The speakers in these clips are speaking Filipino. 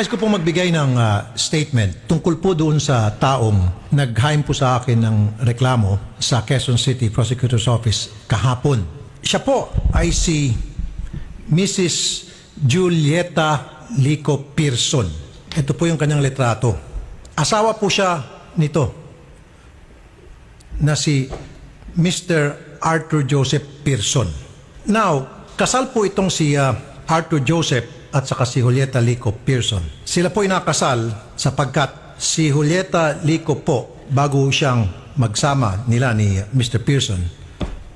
Nais ko pong magbigay ng statement tungkol po doon sa taong nag-haim po sa akin ng reklamo sa Quezon City Prosecutor's Office kahapon. Siya po ay si Mrs. Julieta Lico Pearson. Ito po yung kanyang litrato. Asawa po siya nito na si Mr. Arthur Joseph Pearson. Now, kasal po itong si Arthur Joseph at saka si Julieta Lico Pearson. Sila po ay nakasal sapagkat si Julieta Lico po, bago siyang magsama nila ni Mr. Pearson,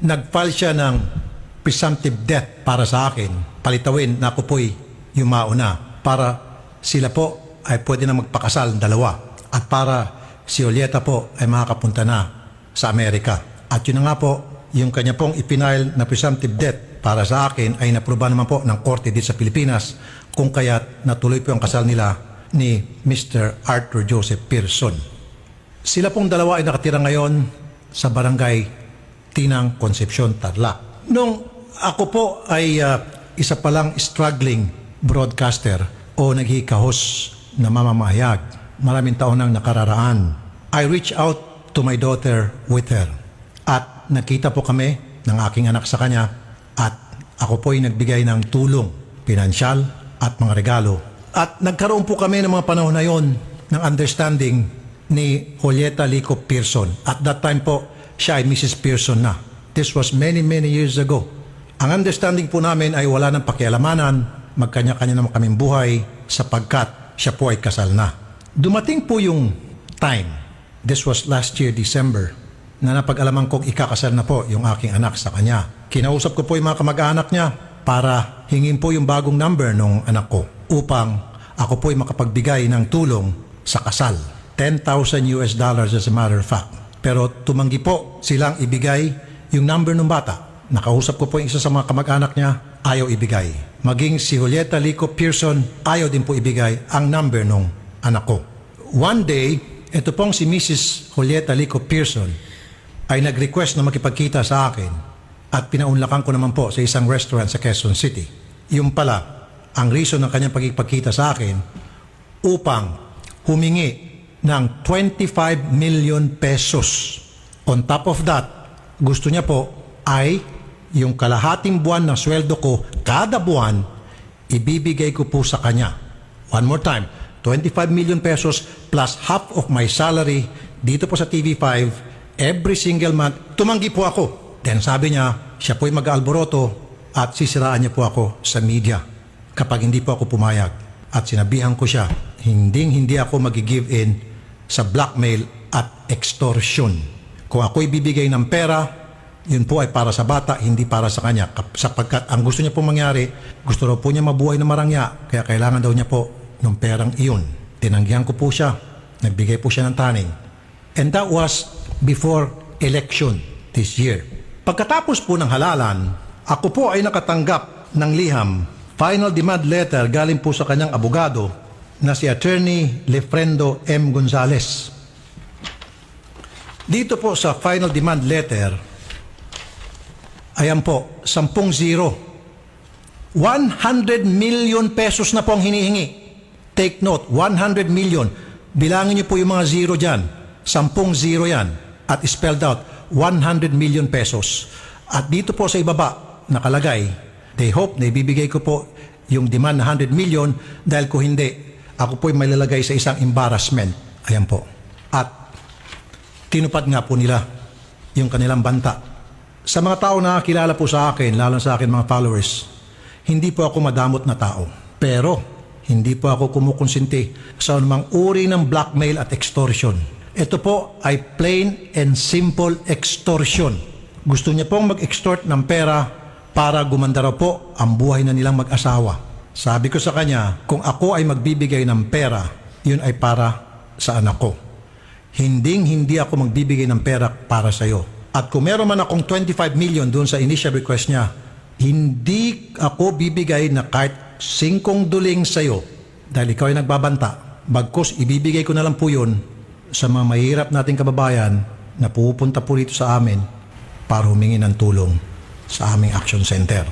nag-file siya ng presumptive death para sa akin. Palitawin na ako po'y yumauna para sila po ay pwede na magpakasal dalawa at para si Julieta po ay makakapunta na sa Amerika. At yun na nga po, yung kanya pong ipinail na presumptive death para sa akin ay naproba naman po ng korte dito sa Pilipinas kung kaya't natuloy po ang kasal nila ni Mr. Arthur Joseph Pearson. Sila pong dalawa ay nakatira ngayon sa barangay Tinang Concepcion, Tarlac. Nung ako po ay isa palang struggling broadcaster o naghikahos na mamamahayag, maraming taon nang nakararaan, I reached out to my daughter with her. At nakita po kami ng aking anak sa kanya at ako po ay nagbigay ng tulong, pinansyal at mga regalo. At nagkaroon po kami ng mga panahon na yon ng understanding ni Julieta Lico Pearson. At that time po, siya ay Mrs. Pearson na. This was many years ago. Ang understanding po namin ay wala ng pakialamanan, magkanya-kanya naman kaming buhay sapagkat siya po ay kasal na. Dumating po yung time, this was last year December, na napag-alaman kong ikakasal na po yung aking anak sa kanya. Kinausap ko po yung mga kamag-anak niya para hingin po yung bagong number ng anak ko upang ako po ay makapagbigay ng tulong sa kasal. $10,000 as a matter of fact. Pero tumanggi po silang ibigay yung number ng bata. Nakausap ko po yung isa sa mga kamag-anak niya, ayaw ibigay. Maging si Julieta Lico Pearson, ayaw din po ibigay ang number ng anak ko. One day, ito pong si Mrs. Julieta Lico Pearson ay nag-request na makipagkita sa akin at pinaunlakan ko naman po sa isang restaurant sa Quezon City. Yung pala, ang reason ng kanyang pagkipagkita sa akin upang humingi ng 25 million pesos. On top of that, gusto niya po ay yung kalahating buwan ng sweldo ko, kada buwan, ibibigay ko po sa kanya. One more time, 25 million pesos plus half of my salary dito po sa TV5 every single month. Tumanggi po ako. Then sabi niya, siya po'y mag-aalboroto at sisiraan niya po ako sa media kapag hindi po ako pumayag. At sinabihan ko siya, hindi ako mag-give in sa blackmail at extortion. Kung ako'y bibigay ng pera, yun po ay para sa bata, hindi para sa kanya. Sapagkat ang gusto niya po mangyari, gusto raw po niya mabuhay na marangya, kaya kailangan daw niya po ng perang iyon. Tinanggihan ko po siya, nagbigay po siya ng taning. And that was before election this year. Pagkatapos po ng halalan, ako po ay nakatanggap ng liham, final demand letter galing po sa kanyang abogado na si Attorney Lefrendo M. Gonzales. Dito po sa final demand letter, ayan po, 10-0. 100 million pesos na po ang hinihingi. Take note, 100 million. Bilangin niyo po yung mga zero dyan. 10-0 yan. At spelled out, 100 million pesos. At dito po sa ibaba, nakalagay, they hope na ibibigay ko po yung demand na 100 million dahil kung hindi, ako po'y malalagay sa isang embarrassment. Ayan po. At tinupad nga po nila yung kanilang banta. Sa mga tao na kilala po sa akin, lalo sa akin mga followers, hindi po ako madamot na tao. Pero, hindi po ako kumukonsinti sa anumang uri ng blackmail at extortion. Ito po ay plain and simple extortion. Gusto niya pong mag-extort ng pera para gumanda raw po ang buhay na nilang mag-asawa. Sabi ko sa kanya, kung ako ay magbibigay ng pera, yun ay para sa anak ko. Hindi ako magbibigay ng pera para sa iyo. At kung meron man akong 25 million doon sa initial request niya, hindi ako bibigay na kahit 5 duling sa iyo dahil ikaw ay nagbabanta. Bagkus, ibibigay ko na lang po yun sa mga mahirap nating kababayan na pupunta po dito sa amin para humingi ng tulong sa aming action center.